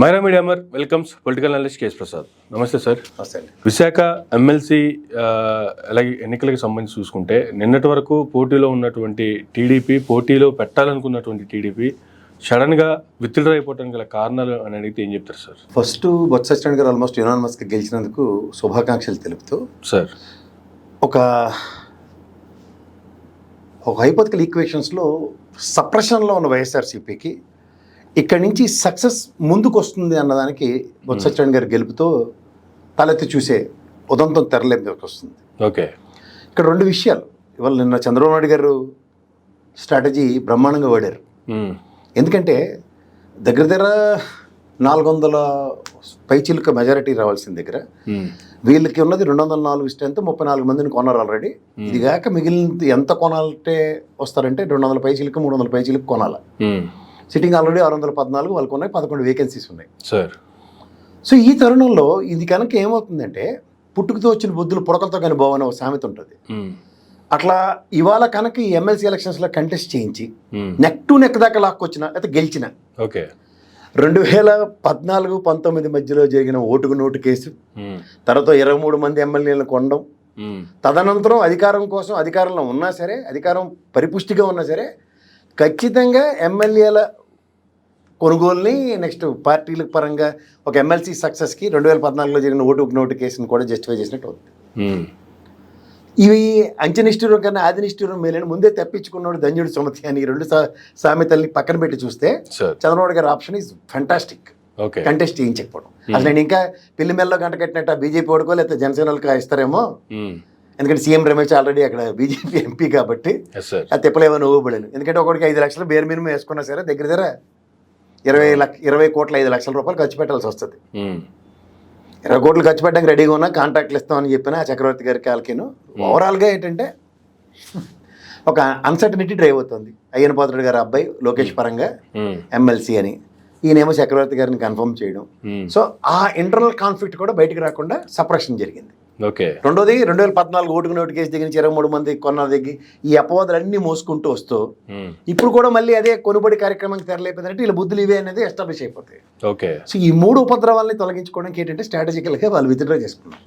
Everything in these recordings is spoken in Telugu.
మైరా మీడియామర్ welcomes political analyst KS Prasad. నమస్తే సార్. నమస్తే అండి. విశాఖ ఎమ్మెల్సీ అలాగే ఎన్నికలకు సంబంధించి చూసుకుంటే నిన్నటి వరకు పోటీలో ఉన్నటువంటి టీడీపీ, పోటీలో పెట్టాలనుకున్నటువంటి టీడీపీ సడన్గా విత్డ్రా అయిపోవడానికి గల కారణాలు అని అడిగితే ఏం చెప్తారు సార్? ఫస్ట్ బొత్స సత్యనారాయణ గారు ఆల్మోస్ట్ యునానిమస్గా గెలిచినందుకు శుభాకాంక్షలు తెలుపుతూ సార్ ఒక హైపోథెటికల్ ఈక్వేషన్స్లో సప్రెషన్లో ఉన్న వైఎస్ఆర్సీపీకి ఇక్కడి నుంచి సక్సెస్ ముందుకు వస్తుంది అన్నదానికి బొత్స సత్యనారాయణ గారు గెలుపుతో తలెత్తి చూసే ఉదంతం తెరలేపుకి వస్తుంది. ఓకే, ఇక్కడ రెండు విషయాలు. ఇవాళ నిన్న చంద్రబాబు నాయుడు గారు స్ట్రాటజీ బ్రహ్మాండంగా వాడారు. ఎందుకంటే దగ్గర 400 పైచిలుక మెజారిటీ రావాల్సిన దగ్గర వీళ్ళకి ఉన్నది 204 స్ట్రెంత్, 34 మందిని కొన్నారు ఆల్రెడీ. ఇది కాక మిగిలిన ఎంత కొనాలంటే వస్తారంటే 200 పైచిలుక 300 పైచిలుక కొనాలి. సిట్టింగ్ ఆల్రెడీ 614 వాళ్ళకు ఉన్నాయి, 11 వేకెన్సీస్ ఉన్నాయి సార్. సో ఈ తరుణంలో ఇది కనుక ఏమవుతుందంటే పుట్టుకతో వచ్చిన బుద్ధులు పుడకలతో కానీ బావని ఒక సామెత ఉంటుంది. అట్లా ఇవాళ కనుక ఈ ఎమ్మెల్సీ ఎలక్షన్స్లో కంటెస్ట్ చేయించి నెక్ టు నెక్ దాకా లాక్కొచ్చిన అయితే గెలిచిన, ఓకే, 2014-19 మధ్యలో జరిగిన ఓటుకు నోటు కేసు, తర్వాత 23 మంది ఎమ్మెల్యేలను కొనడం, తదనంతరం అధికారం కోసం అధికారంలో ఉన్నా సరే, అధికారం పరిపుష్టిగా ఉన్నా సరే ఖచ్చితంగా ఎమ్మెల్యేల కొనుగోలుని నెక్స్ట్ పార్టీల పరంగా ఒక ఎమ్మెల్సీ సక్సెస్కి 2014లో జరిగిన ఓటుకు నోటు కేసుని కూడా జస్టిఫై చేసినట్టు అవుతుంది. ఇవి అంచెనిష్ఠూరం కన్నా ఆదినిష్ఠూరం మేలని ముందే తప్పించుకున్నాడు ధన్యుడు సుమతి అని ఈ రెండు సామెతల్ని పక్కన పెట్టి చూస్తే చంద్రబాబు గారి ఆప్షన్ ఈజ్ ఫంటాస్టిక్. కంటెస్ట్ చేయించకపోవడం అసలు నేను ఇంకా పిల్లి మెల్లో గంట కట్టినట్టు బీజేపీ ఓడుకో లేకపోతే జనసేనలకు ఇస్తారేమో, ఎందుకంటే సీఎం రమేష్ ఆల్రెడీ అక్కడ బీజేపీ ఎంపీ కాబట్టి అది తిప్పలేమని ఊబడను. ఎందుకంటే ఒకటికి 5 లక్షలు బేర్ మినిమం వేసుకున్నా సరే దగ్గర 20 కోట్ల 5 లక్షల రూపాయలు ఖర్చు పెట్టాల్సి వస్తుంది. 20 కోట్లు ఖర్చు పెట్టడానికి రెడీగా ఉన్నా, కాంట్రాక్ట్లు ఇస్తామని చెప్పిన చక్రవర్తి గారికి వాళ్ళకిను ఓవరాల్గా ఏంటంటే ఒక అన్సర్టనిటీ డ్రైవ్ అవుతుంది. అయ్యన పాత్రుడు గారి అబ్బాయి లోకేష్ పరంగా ఎమ్మెల్సీ అని, ఈయనేమో చక్రవర్తి గారిని కన్ఫర్మ్ చేయడం. సో ఆ ఇంటర్నల్ కాన్ఫ్లిక్ట్ కూడా బయటకు రాకుండా సప్రెషన్ జరిగింది. రెండోది 2014 ఓటుకు నోటు కేసు దగ్గర 23 మంది కొన్న దగ్గర ఈ అపవాదులన్నీ మోసుకుంటూ వస్తూ ఇప్పుడు కూడా మళ్ళీ అదే కొనుబడి కార్యక్రమానికి తెరలేకపోయిందంటే వీళ్ళ బుద్ధులు ఇవే అనేది ఎస్టాబ్లిష్ అయిపోతాయి. సో ఈ 3 ఉపద్రవాల్ని తొలగించుకోవడానికి ఏంటంటే స్ట్రాటజికల్గా వాళ్ళు విత్డ్రా చేసుకున్నారు.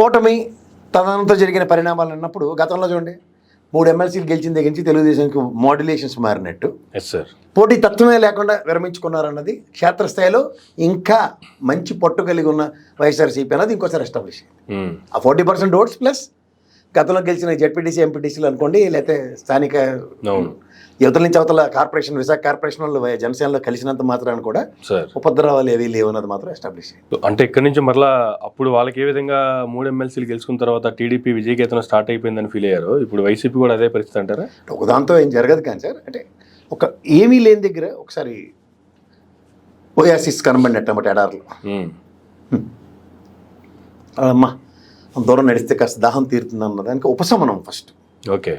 ఓటమి తదనంతరం జరిగిన పరిణామాలు అన్నప్పుడు గతంలో చూడండి 3 ఎమ్మెల్సీలు గెలిచిన దగ్గర నుంచి తెలుగుదేశానికి మాడ్యులేషన్స్ మారినట్టు పోటీ తత్వమే లేకుండా విరమించుకున్నారన్నది క్షేత్రస్థాయిలో ఇంకా మంచి పట్టు కలిగి ఉన్న వైఎస్ఆర్సీపీ అన్నది ఇంకోసారి ఎస్టాబ్లిష్ అయింది. ఆ 40% ఓట్స్ ప్లస్ గతంలో గెలిచిన జెడ్పీటీసీ ఎంపీటీసీలు అనుకోండి, లేకపోతే స్థానిక యువతల నుంచి అవతల కార్పొరేషన్ విశాఖ కార్పొరేషన్ వాళ్ళు జనసేనలో కలిసినంత మాత్రాన్ని కూడా ఉపద్రవాలు ఏవీ లేవన్నది మాత్రం ఎస్టాబ్లిష్ అయ్యింది. అంటే ఇక్కడ నుంచి మరలా అప్పుడు వాళ్ళకి ఏ విధంగా 3 ఎమ్మెల్సీలు గెలుచుకున్న తర్వాత టీడీపీ విజయకేతనం స్టార్ట్ అయిపోయిందని ఫీల్ అయ్యారు. ఇప్పుడు వైసీపీ కూడా అదే పరిస్థితి అంటారా? ఒక దాంతో ఏం జరగదు కానీ సార్, అంటే ఒక ఏమీ లేని దగ్గర ఒకసారి ఓయాసిస్ కనబడినట్టు అన్నమాట ఎడార్లో. అమ్మా దూరం నడిస్తే కాస్త దాహం తీరుతుంది అన్నదానికి ఉపశమనం ఫస్ట్. ఓకే,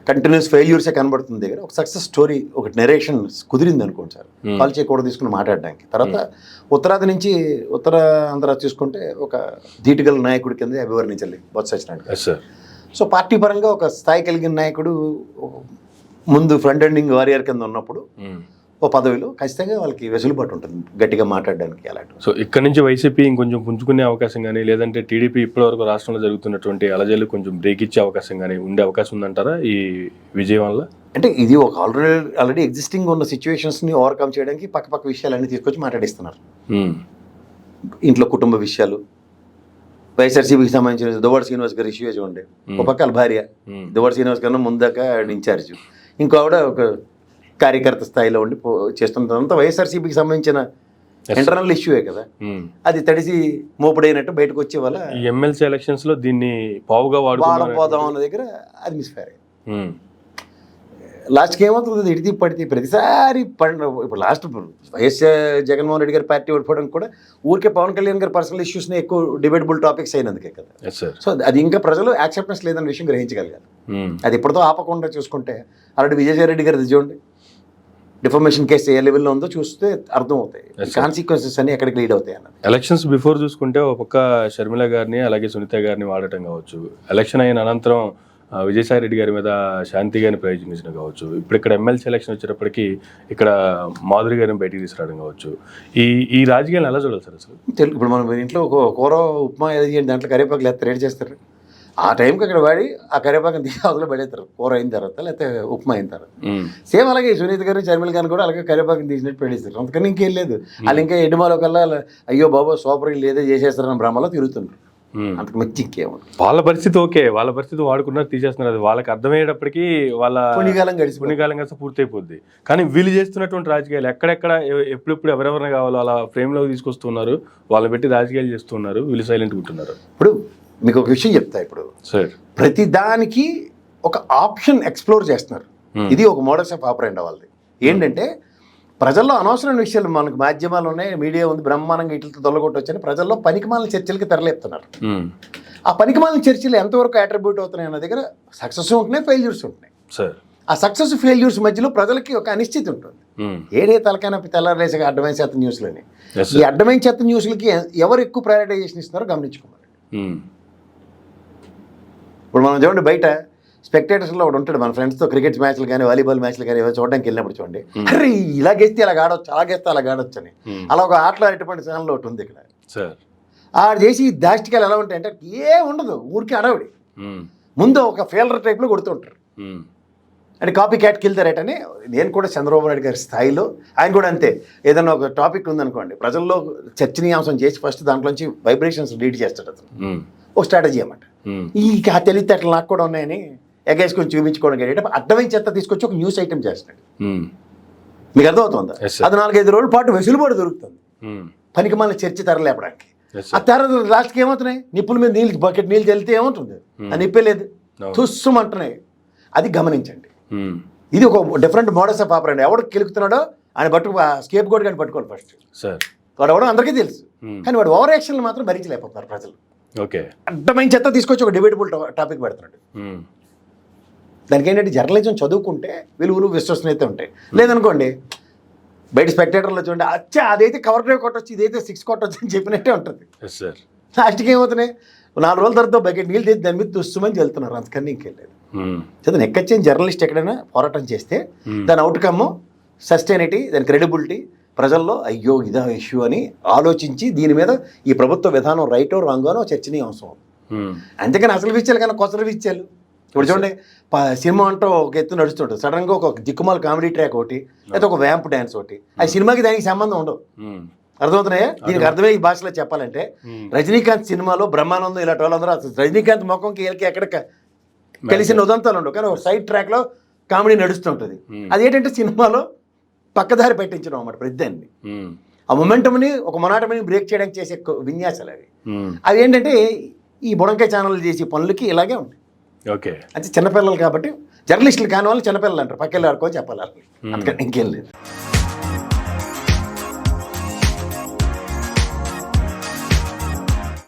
కంటిన్యూస్ ఫెయిల్యూర్సే కనబడుతుంది దగ్గర ఒక సక్సెస్ స్టోరీ, ఒక నెరేషన్ కుదిరింది అనుకోండి సార్, కాల్ చేయకూడదు తీసుకుని మాట్లాడడానికి. తర్వాత ఉత్తరాది నుంచి ఉత్తర ఆంధ్ర చూసుకుంటే ఒక ధీటుగల నాయకుడి కింద అభివర్ణించాలి బొత్స సత్యనారాయణ. సో పార్టీ పరంగా ఒక స్థాయి కలిగిన నాయకుడు ముందు ఫ్రంట్ ఎండింగ్ వారియర్ కింద ఉన్నప్పుడు ఓ పదవిలో ఖచ్చితంగా వాళ్ళకి వెసులుబాటు ఉంటుంది గట్టిగా మాట్లాడడానికి. అలాంటి సో ఇక్కడ నుంచి వైసీపీ ఇంకొంచెం పుంజుకునే అవకాశం కానీ, లేదంటే టీడీపీ ఇప్పటివరకు రాష్ట్రంలో జరుగుతున్నటువంటి అలజలు కొంచెం బ్రేక్ ఇచ్చే అవకాశం కానీ ఉండే అవకాశం ఉందంటారా ఈ విజయం వల్ల? అంటే ఇది ఒక ఆల్రెడీ ఎగ్జిస్టింగ్ ఉన్న సిచ్యువేషన్స్ని ఓవర్కమ్ చేయడానికి పక్క విషయాలన్నీ తీసుకొచ్చి మాట్లాడిస్తున్నారు. ఇంట్లో కుటుంబ విషయాలు, వైఎస్ఆర్సీపీకి సంబంధించిన దువ్వాడ శ్రీనివాస్ గారి ఇష్యూ చూడండి. ఒక పక్క భార్య దువ్వాడ శ్రీనివాస్ కన్నా ముందాక ఇన్ఛార్జ్, ఇంకో ఆవిడ ఒక కార్యకర్త స్థాయిలో ఉండి చేస్తున్నంత వైఎస్ఆర్సీపీకి సంబంధించిన ఇంటర్నల్ ఇష్యూయే కదా, అది తడిసి మోపుడైనట్టు బయటకు వచ్చే వల్ల ఈ ఎమ్మెల్సీ ఎలక్షన్స్ లో దీన్ని పావుగా వాడపోదాం అన్న దగ్గర అది మిస్ఫైర్ అయింది. లాస్ట్కి ఏమవుతుంది, ఇడితి పడితే ప్రతిసారి ఇప్పుడు లాస్ట్ వైఎస్ జగన్మోహన్ రెడ్డి గారి పార్టీ ఓడిపోవడానికి కూడా ఊరికే పవన్ కళ్యాణ్ గారి పర్సనల్ ఇష్యూస్ని ఎక్కువ డిబేటబుల్ టాపిక్స్ అయినందుకే కదా. సో అది ఇంకా ప్రజలు యాక్సెప్టెన్స్ లేదన్న విషయం గ్రహించగలిగారు. అది ఇప్పటితో ఆపకుండా చూసుకుంటే ఆల్రెడీ విజయసాయి రెడ్డి గారి చూడండి, డిఫర్మేషన్ కేసు ఏ లెవెల్లో ఉందో చూస్తే అర్థం అవుతాయి, కాన్సిక్వెన్సెస్ అన్ని ఎక్కడికి లీడ్ అవుతాయి అన్నది. ఎలక్షన్స్ బిఫోర్ చూసుకుంటే ఒక పక్క షర్మిల గారిని అలాగే సునీత గారిని వాడటం కావచ్చు, ఎలక్షన్ అయిన అనంతరం విజయసాయి రెడ్డి గారి మీద శాంతి గారిని ప్రయోగించడం కావచ్చు, ఇప్పుడు ఇక్కడ ఎమ్మెల్సీ ఎలక్షన్ వచ్చేటప్పటికి ఇక్కడ మాధురి గారిని బయటికి తీసుకురావడం కావచ్చు, ఈ రాజకీయాలు ఎలా చూడాలి సార్ అసలు? ఇప్పుడు మనం ఇంట్లో ఒక కూర ఉప్మా ఏదో చేయండి, దాంట్లో కరివేపాకు లేకపోతే రెడీ చేస్తారు. ఆ టైంకి అక్కడ వాడి ఆ కరివేపాకుని తీసి అవతల పడేస్తారు కూర అయిన తర్వాత, లేకపోతే ఉప్మా అయిన తర్వాత. సేమ్ అలాగే సునీత గారు చర్మిల గారిని కూడా అలాగే కరివేపాకుని తీసినట్టు పడేస్తారు. అందుకని ఇంకేం లేదు. వాళ్ళు ఇంకా ఎండుమాలో కల్లా అయ్యో బాబా సూపర్ లేదో చేసేస్తారని భ్రమలో తిరుగుతున్నారు. అంతకు మించి ఇంకేమో. వాళ్ళ పరిస్థితి ఓకే, వాళ్ళ పరిస్థితి వాడుకున్నారు, తీసేస్తున్నారు. అది వాళ్ళకి అర్థమయ్యేటప్పటికి వాళ్ళ పుణ్యకాలం కలిసి పూర్తయిపోద్ది. కానీ వీళ్ళు చేస్తున్నటువంటి రాజకీయాలు ఎక్కడెక్కడ ఎప్పుడెప్పుడు ఎవరెవరిని కావాలో అలా ఫ్రేమ్లోకి తీసుకొస్తున్నారు, వాళ్ళని పెట్టి రాజకీయాలు చేస్తున్నారు, వీళ్ళు సైలెంట్గా ఉంటున్నారు. ఇప్పుడు మీకు ఒక విషయం చెప్తా. ఇప్పుడు సార్ ప్రతి దానికి ఒక ఆప్షన్ ఎక్స్ప్లోర్ చేస్తున్నారు. ఇది ఒక మోడల్స్ ఆఫ్ ఆపరేండ్ వాళ్ళది. ఏంటంటే ప్రజల్లో అనవసరమైన విషయాలు, మనకు మాధ్యమాలు ఉన్నాయి, మీడియా ఉంది, బ్రహ్మాండంగా ఇట్లతో తొలగొట్టొచ్చని ప్రజల్లో పనికిమాలిన చర్చలకి తెరలేపుతున్నారు. ఆ పనికిమాలిన చర్చలు ఎంతవరకు అట్రిబ్యూట్ అవుతున్నాయి అన్న దగ్గర సక్సెస్ ఉంటున్నాయి, ఫెయిల్యూర్స్ ఉంటున్నాయి. ఆ సక్సెస్ ఫెయిల్యూర్స్ మధ్యలో ప్రజలకి ఒక అనిశ్చితి ఉంటుంది. ఏడే తలకైనా తెల్లారేసే అడ్డమైన చెత్త న్యూస్లని, ఈ అడ్డమైన చెత్త న్యూస్లకి ఎవరు ఎక్కువ ప్రయారిటైజేషన్ ఇస్తున్నారో గమనించుకోవాలి. ఇప్పుడు మనం చూడండి, బయట స్పెక్టేటర్స్లో ఒకటి ఉంటాడు, మన ఫ్రెండ్స్తో క్రికెట్ మ్యాచ్లు కానీ వాలీబాల్ మ్యాచ్లు కానీ ఏవో చూడడానికి వెళ్ళినప్పుడు చూడండి, అరే ఇలాగేస్తే అలా ఆడొచ్చు, అలాగేస్తే అలా ఆడొచ్చు అని. అలా ఒక ఆటలో అటువంటి ఛానల్ ఒకటి ఉంది ఇక్కడ. ఆడు చేసి దాష్టికాలు ఎలా ఉంటాయంటే ఏ ఉండదు, ఊరికి అడవిడి ముందు ఒక ఫీల్డర్ టైప్లో కొడుతుంటారు. అంటే కాపీ క్యాట్ కిల్తారేట్ అని. నేను కూడా చంద్రబాబు నాయుడు గారి స్థాయిలో ఆయన కూడా అంతే. ఏదైనా ఒక టాపిక్ ఉందనుకోండి, ప్రజల్లో చర్చనీయాంశం చేసి ఫస్ట్ దాంట్లోంచి వైబ్రేషన్స్ లీడ్ చేస్తాడు అతను. ఒక స్ట్రాటజీ అన్నమాట. ఈ తెలివితేటలు నాకు కూడా ఉన్నాయని ఎగేసుకొని చూపించుకోవడం కంటే అడ్డమైన చెత్త తీసుకొచ్చి ఒక న్యూస్ ఐటమ్ చేస్తున్నాడు. మీకు అర్థమవుతుందా? అది 4-5 రోజుల పాటు వెసులుబాటు దొరుకుతుంది పనికి మన చర్చ తెరలేపడానికి. ఆ తెర లాస్ట్కి ఏమవుతున్నాయి, నిప్పుల మీద నీళ్ళు బకెట్ నీళ్ళు చల్లితే ఏమవుతుంది, ఆ నిప్పే లేదు, తుస్సుమంటున్నాయి. అది గమనించండి. ఇది ఒక డిఫరెంట్ మోడల్స్ ఆఫ్ ఆపరేండ్. ఎవడు కెలుకుతున్నాడో ఆయన స్కేప్ గోడ్ కానీ పట్టుకోవాలి ఫస్ట్. వాడు ఎవడో అందరికీ తెలుసు, కానీ వాడు ఓవర్ యాక్షన్లు మాత్రం భరించలేకపోతున్నారు ప్రజలు. అడ్డమైన చెత్త తీసుకొచ్చి ఒక డిబేటబుల్ టాపిక్ పెడుతున్నాడు. దానికి ఏంటంటే జర్నలిజం చదువుకుంటే విలువలు విశ్వసనీయత ఉంటాయి. లేదనుకోండి బయట స్పెక్టేటర్లో చూడండి, అచ్చా అదైతే కవర్ డ్రైవ్ కొట్టొచ్చు, ఇదైతే 6 కొట్టొచ్చు అని చెప్పినట్టే ఉంటుంది. లాస్ట్కి ఏమవుతున్నాయి, 4 రోజుల తర్వాత బకెట్ నీళ్ళు తీసి దాని మీద దుస్తుమని వెళ్తున్నారు. అంతకన్నా ఇంకెళ్ళలేదు. చదువు ఎక్కచ్చేని జర్నలిస్ట్ ఎక్కడైనా పోరాటం చేస్తే దాని అవుట్కమ్, సస్టైనిటీ, దాని క్రెడిబిలిటీ ప్రజల్లో అయ్యో ఇదా ఇష్యూ అని ఆలోచించి దీని మీద ఈ ప్రభుత్వ విధానం రైటో రాంగో అని చర్చనీయాంశం. అంతేకాని అసలు విషయాలు కానీ కొసలు విషయాలు. ఇప్పుడు చూడండి, సినిమా అంటూ ఒక ఎత్తు నడుస్తుంటుంది, సడన్గా ఒక దిక్కుమాల కామెడీ ట్రాక్ ఒకటి, లేకపోతే ఒక వ్యాంప్ డ్యాన్స్ ఒకటి, ఆ సినిమాకి దానికి సంబంధం ఉండవు. అర్థమవుతున్నాయా? దీనికి అర్థమే ఈ భాషలో చెప్పాలంటే, రజనీకాంత్ సినిమాలో బ్రహ్మానందం ఇలాంటి వాళ్ళందరూ అసలు రజనీకాంత్ ముఖంకి వీళ్ళకి ఎక్కడ కలిసిన ఉదంతాలు ఉండవు, కానీ ఒక సైడ్ ట్రాక్లో కామెడీ నడుస్తుంటుంది. అదేంటంటే సినిమాలో పక్కదారి పెట్టించడం అన్నమాట ప్రతిదాన్ని. ఆ మొమెంటమ్ని ఒక మొనాటమని బ్రేక్ చేయడానికి చేసే విన్యాసాలు అవి ఏంటంటే ఈ బుడంకాయ ఛానల్ చేసే పనులకి ఇలాగే ఉంటాయి. అంటే చిన్నపిల్లలు కాబట్టి జర్నలిస్టులు కాని వాళ్ళు చిన్నపిల్లలు అంటారు, పక్కెళ్ళి ఆడుకొని చెప్పాలి, అందుకని ఇంకేం లేదు.